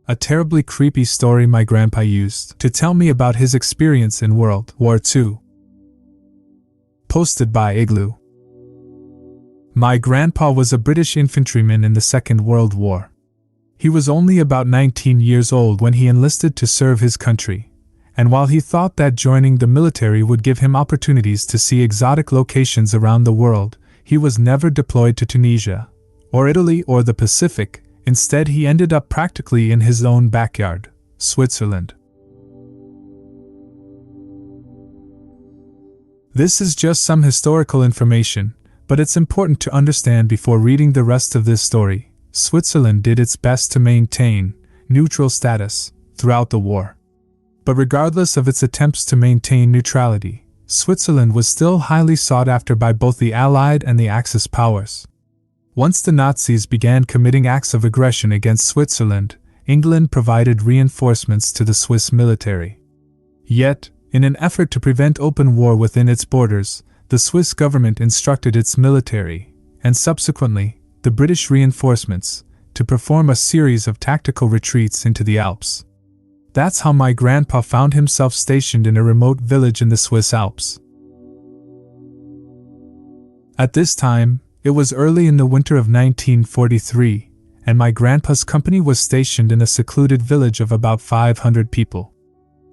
a terribly creepy story my grandpa used to tell me about his experience in World War II. Posted by Igloo. My grandpa was a British infantryman in the Second World War. He was only about 19 years old when he enlisted to serve his country, and while he thought that joining the military would give him opportunities to see exotic locations around the world, he was never deployed to Tunisia, or Italy or the Pacific. Instead, he ended up practically in his own backyard, Switzerland. This is just some historical information, but it's important to understand before reading the rest of this story. Switzerland did its best to maintain neutral status throughout the war. But regardless of its attempts to maintain neutrality, Switzerland was still highly sought after by both the Allied and the Axis powers. Once the Nazis began committing acts of aggression against Switzerland, England provided reinforcements to the Swiss military. Yet, in an effort to prevent open war within its borders, the Swiss government instructed its military, and subsequently, the British reinforcements, to perform a series of tactical retreats into the Alps. That's how my grandpa found himself stationed in a remote village in the Swiss Alps. At this time, it was early in the winter of 1943, and my grandpa's company was stationed in a secluded village of about 500 people.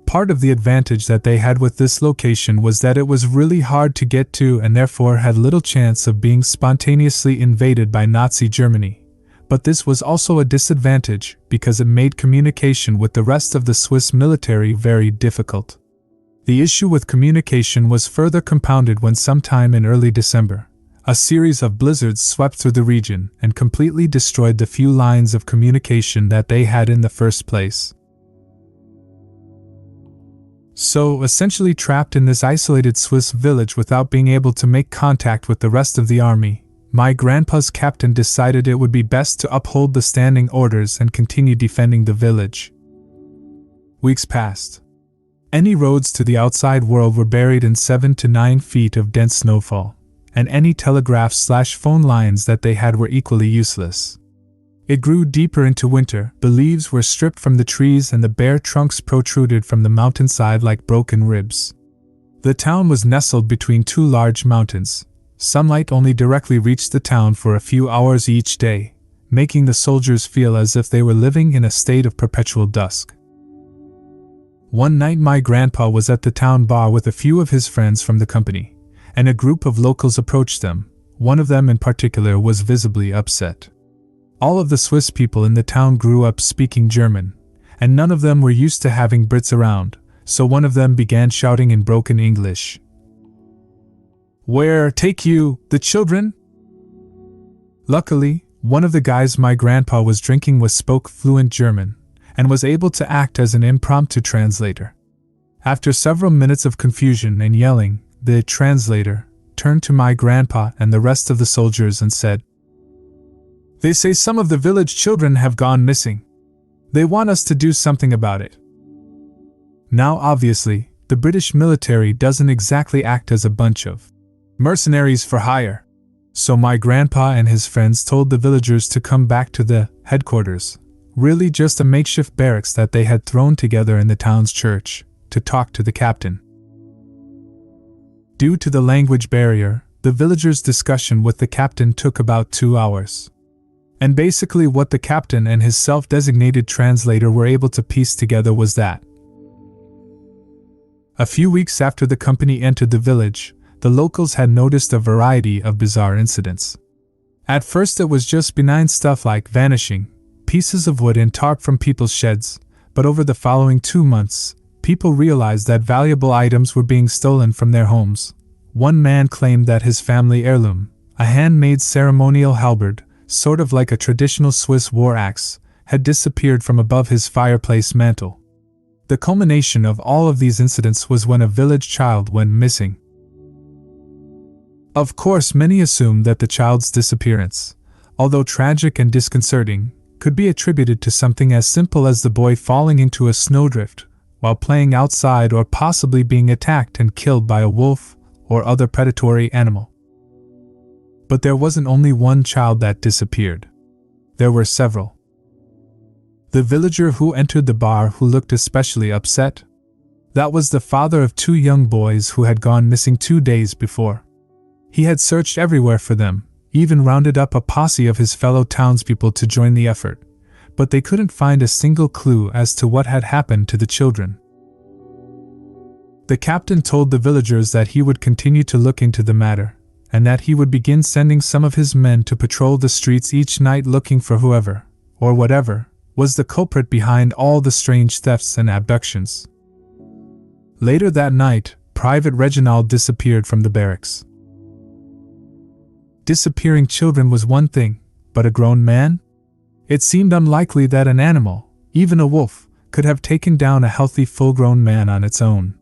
Part of the advantage that they had with this location was that it was really hard to get to and therefore had little chance of being spontaneously invaded by Nazi Germany. But this was also a disadvantage because it made communication with the rest of the Swiss military very difficult. The issue with communication was further compounded when sometime in early December, a series of blizzards swept through the region and completely destroyed the few lines of communication that they had in the first place. So, essentially trapped in this isolated Swiss village without being able to make contact with the rest of the army, my grandpa's captain decided it would be best to uphold the standing orders and continue defending the village. Weeks passed. Any roads to the outside world were buried in 7 to 9 feet of dense snowfall, and any telegraph/phone lines that they had were equally useless. It grew deeper into winter, the leaves were stripped from the trees and the bare trunks protruded from the mountainside like broken ribs. The town was nestled between two large mountains. Sunlight only directly reached the town for a few hours each day, making the soldiers feel as if they were living in a state of perpetual dusk. One night my grandpa was at the town bar with a few of his friends from the company, and a group of locals approached them. One of them in particular was visibly upset. All of the Swiss people in the town grew up speaking German, and none of them were used to having Brits around, so one of them began shouting in broken English, "Where take you, the children?" Luckily, one of the guys my grandpa was drinking with spoke fluent German, and was able to act as an impromptu translator. After several minutes of confusion and yelling, the translator turned to my grandpa and the rest of the soldiers and said, "They say some of the village children have gone missing. They want us to do something about it." Now obviously, the British military doesn't exactly act as a bunch of mercenaries for hire. So my grandpa and his friends told the villagers to come back to the headquarters, really just a makeshift barracks that they had thrown together in the town's church, to talk to the captain. Due to the language barrier, the villagers' discussion with the captain took about 2 hours. And basically what the captain and his self-designated translator were able to piece together was that a few weeks after the company entered the village, the locals had noticed a variety of bizarre incidents. At first it was just benign stuff like vanishing, pieces of wood and tarp from people's sheds, but over the following 2 months, people realized that valuable items were being stolen from their homes. One man claimed that his family heirloom, a handmade ceremonial halberd, sort of like a traditional Swiss war axe, had disappeared from above his fireplace mantel. The culmination of all of these incidents was when a village child went missing. Of course, many assumed that the child's disappearance, although tragic and disconcerting, could be attributed to something as simple as the boy falling into a snowdrift while playing outside or possibly being attacked and killed by a wolf or other predatory animal. But there wasn't only one child that disappeared. There were several. The villager who entered the bar who looked especially upset? That was the father of 2 young boys who had gone missing 2 days before. He had searched everywhere for them, even rounded up a posse of his fellow townspeople to join the effort, but they couldn't find a single clue as to what had happened to the children. The captain told the villagers that he would continue to look into the matter, and that he would begin sending some of his men to patrol the streets each night looking for whoever, or whatever, was the culprit behind all the strange thefts and abductions. Later that night, Private Reginald disappeared from the barracks. Disappearing children was one thing, but a grown man? It seemed unlikely that an animal, even a wolf, could have taken down a healthy full-grown man on its own.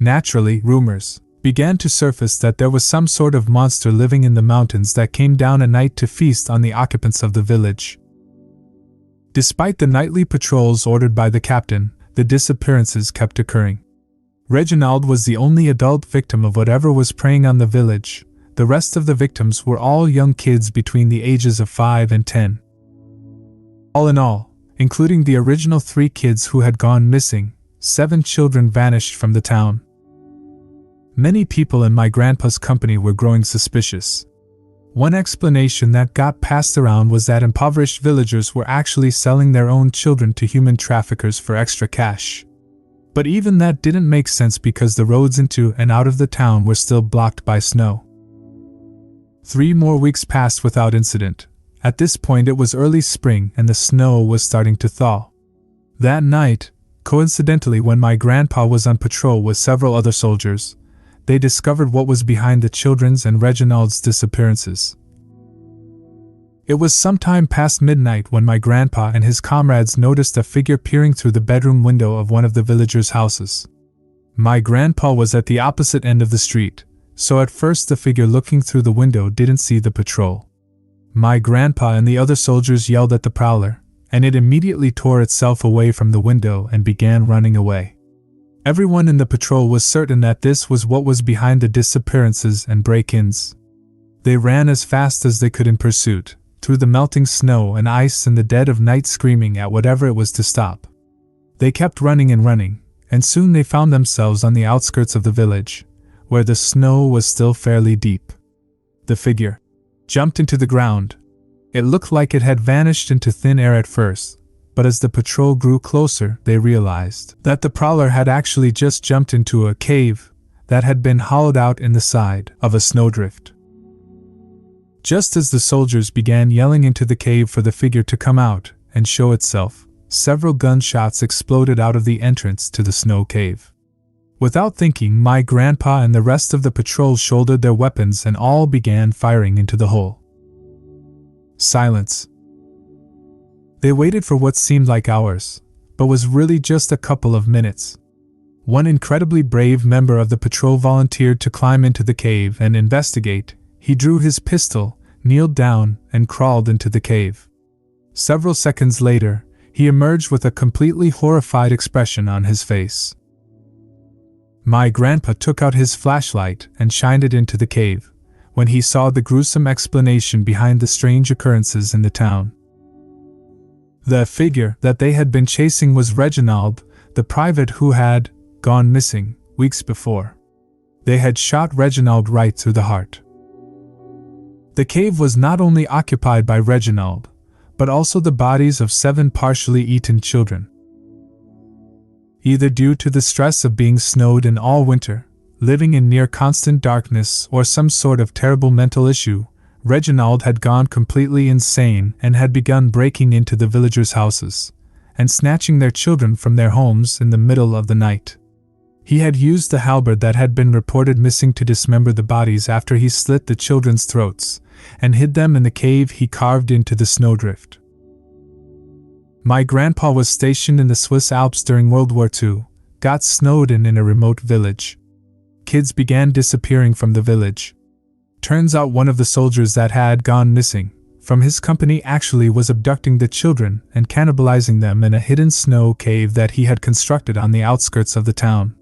Naturally, rumors began to surface that there was some sort of monster living in the mountains that came down at night to feast on the occupants of the village. Despite the nightly patrols ordered by the captain, the disappearances kept occurring. Reginald was the only adult victim of whatever was preying on the village. The rest of the victims were all young kids between the ages of 5 and 10. All in all, including the original 3 kids who had gone missing, 7 children vanished from the town. Many people in my grandpa's company were growing suspicious. One explanation that got passed around was that impoverished villagers were actually selling their own children to human traffickers for extra cash. But even that didn't make sense because the roads into and out of the town were still blocked by snow. 3 more weeks passed without incident. At this point it was early spring and the snow was starting to thaw. That night, coincidentally when my grandpa was on patrol with several other soldiers, they discovered what was behind the children's and Reginald's disappearances. It was sometime past midnight when my grandpa and his comrades noticed a figure peering through the bedroom window of one of the villagers' houses. My grandpa was at the opposite end of the street, so at first the figure looking through the window didn't see the patrol. My grandpa and the other soldiers yelled at the prowler, and it immediately tore itself away from the window and began running away. Everyone in the patrol was certain that this was what was behind the disappearances and break-ins. They ran as fast as they could in pursuit, through the melting snow and ice in the dead of night screaming at whatever it was to stop. They kept running and running, and soon they found themselves on the outskirts of the village, where the snow was still fairly deep. The figure jumped into the ground. It looked like it had vanished into thin air at first, but as the patrol grew closer, they realized that the prowler had actually just jumped into a cave that had been hollowed out in the side of a snowdrift. Just as the soldiers began yelling into the cave for the figure to come out and show itself, several gunshots exploded out of the entrance to the snow cave. Without thinking, my grandpa and the rest of the patrol shouldered their weapons and all began firing into the hole. Silence. They waited for what seemed like hours, but was really just a couple of minutes. One incredibly brave member of the patrol volunteered to climb into the cave and investigate. He drew his pistol, kneeled down, and crawled into the cave. Several seconds later, he emerged with a completely horrified expression on his face. My grandpa took out his flashlight and shined it into the cave, when he saw the gruesome explanation behind the strange occurrences in the town. The figure that they had been chasing was Reginald, the private who had gone missing weeks before. They had shot Reginald right through the heart. The cave was not only occupied by Reginald, but also the bodies of 7 partially eaten children. Either due to the stress of being snowed in all winter, living in near constant darkness, or some sort of terrible mental issue, Reginald had gone completely insane and had begun breaking into the villagers' houses and snatching their children from their homes in the middle of the night. He had used the halberd that had been reported missing to dismember the bodies after he slit the children's throats and hid them in the cave he carved into the snowdrift. My grandpa was stationed in the Swiss Alps during World War II, got snowed in a remote village. Kids began disappearing from the village. Turns out one of the soldiers that had gone missing from his company actually was abducting the children and cannibalizing them in a hidden snow cave that he had constructed on the outskirts of the town.